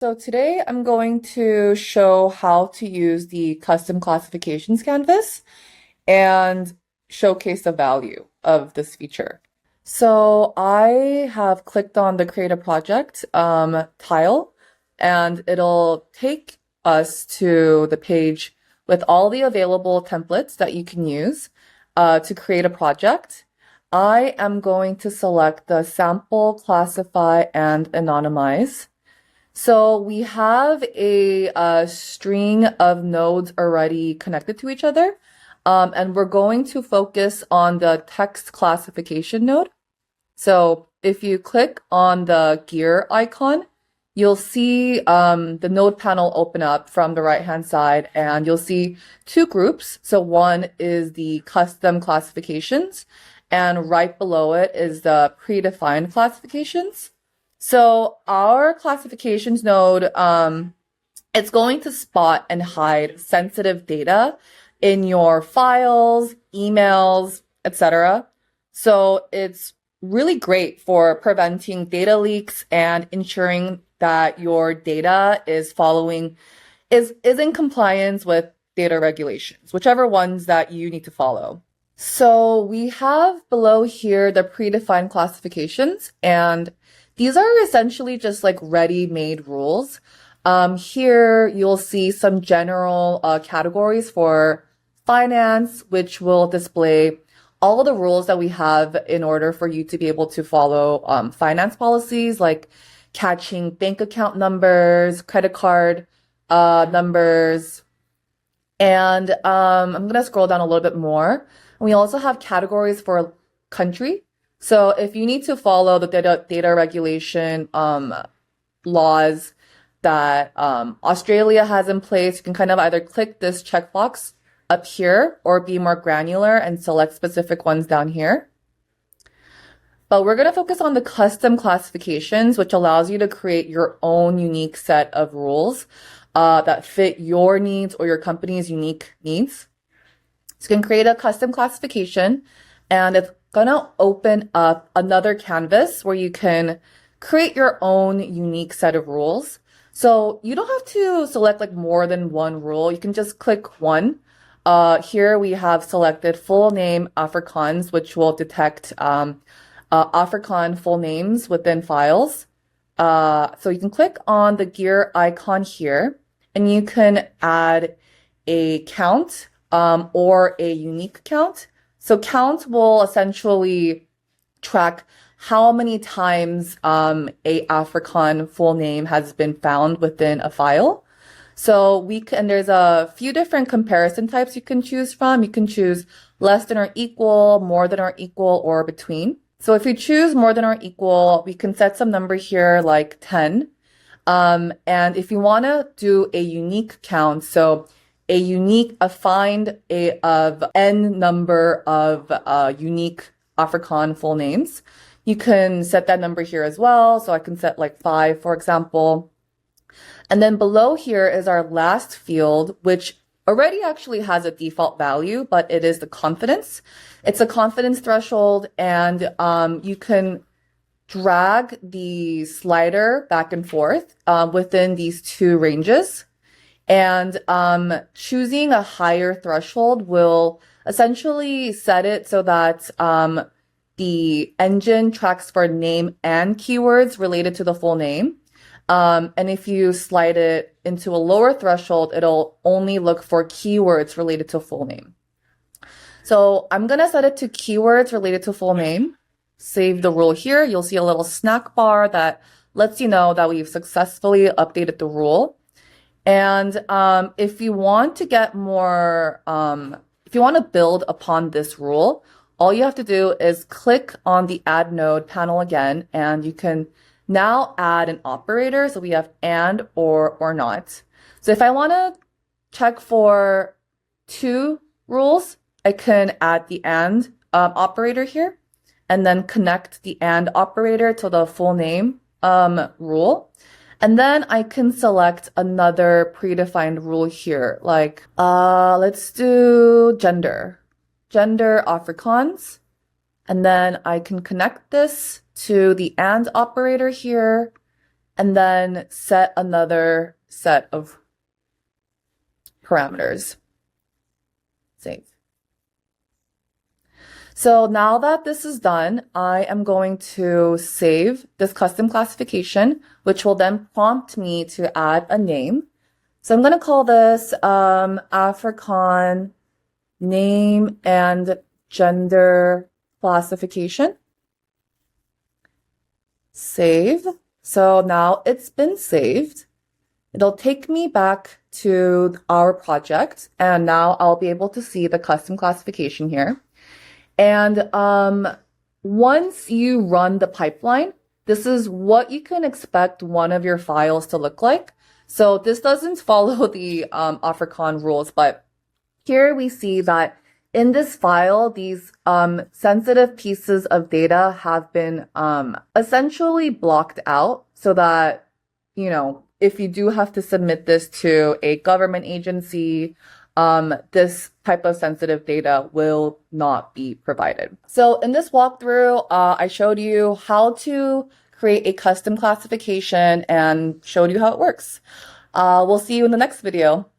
So today I'm going to show how to use the custom classifications canvas and showcase the value of this feature. So I have clicked on the create a project tile, and it'll take us to the page with all the available templates that you can use to create a project. I am going to select the sample, classify, and anonymize. So we have a string of nodes already connected to each other, and we're going to focus on the text classification node. So if you click on the gear icon, you'll see the node panel open up from the right-hand side, and you'll see two groups. So one is the custom classifications, and right below it is the predefined classifications. So our classifications node, it's going to spot and hide sensitive data in your files, emails, etc. So it's really great for preventing data leaks and ensuring that your data is in compliance with data regulations, whichever ones that you need to follow. So we have below here the predefined classifications, and these are essentially just like ready-made rules. Here you'll see some general categories for finance, which will display all of the rules that we have in order for you to be able to follow finance policies, like catching bank account numbers, credit card numbers. And I'm going to scroll down a little bit more. We also have categories for country. So if you need to follow the data regulation laws that Australia has in place, you can kind of either click this checkbox up here or be more granular and select specific ones down here. But we're going to focus on the custom classifications, which allows you to create your own unique set of rules that fit your needs or your company's unique needs. So you can create a custom classification, and it's gonna open up another canvas where you can create your own unique set of rules. So you don't have to select like more than one rule. You can just click one. Here we have selected full name Afrikaans, which will detect Afrikaan full names within files. So you can click on the gear icon here, and you can add a count or a unique count. So count will essentially track how many times a Afrikaan full name has been found within a file. So there's a few different comparison types you can choose from. You can choose less than or equal, more than or equal, or between. So if you choose more than or equal, we can set some number here like 10. And if you want to do a unique count, so find of n number of unique Afrikaan full names, you can set that number here as well. So I can set like 5, for example. And then below here is our last field, which already actually has a default value, but it is the confidence. It's a confidence threshold, and you can drag the slider back and forth within these two ranges. And choosing a higher threshold will essentially set it so that the engine tracks for name and keywords related to the full name. And if you slide it into a lower threshold, it'll only look for keywords related to full name. So I'm going to set it to keywords related to full name. Save the rule here. You'll see a little snack bar that lets you know that we've successfully updated the rule. And if you want to get more, if you want to build upon this rule, all you have to do is click on the Add Node panel again, and you can now add an operator. So we have and, or not. So if I want to check for 2 rules, I can add the and operator here, and then connect the and operator to the full name rule. And then I can select another predefined rule here, like, let's do gender Afrikaans. And then I can connect this to the and operator here. and then set another set of parameters. Save. So now that this is done, I am going to save this custom classification, which will then prompt me to add a name. So I'm going to call this African name and gender classification. Save. So now it's been saved. It'll take me back to our project, and now I'll be able to see the custom classification here. And once you run the pipeline, this is what you can expect one of your files to look like. So this doesn't follow the Afrikaan rules, but here we see that in this file, these sensitive pieces of data have been essentially blocked out so that, you know, if you do have to submit this to a government agency, this type of sensitive data will not be provided. So in this walkthrough, I showed you how to create a custom classification and showed you how it works. We'll see you in the next video.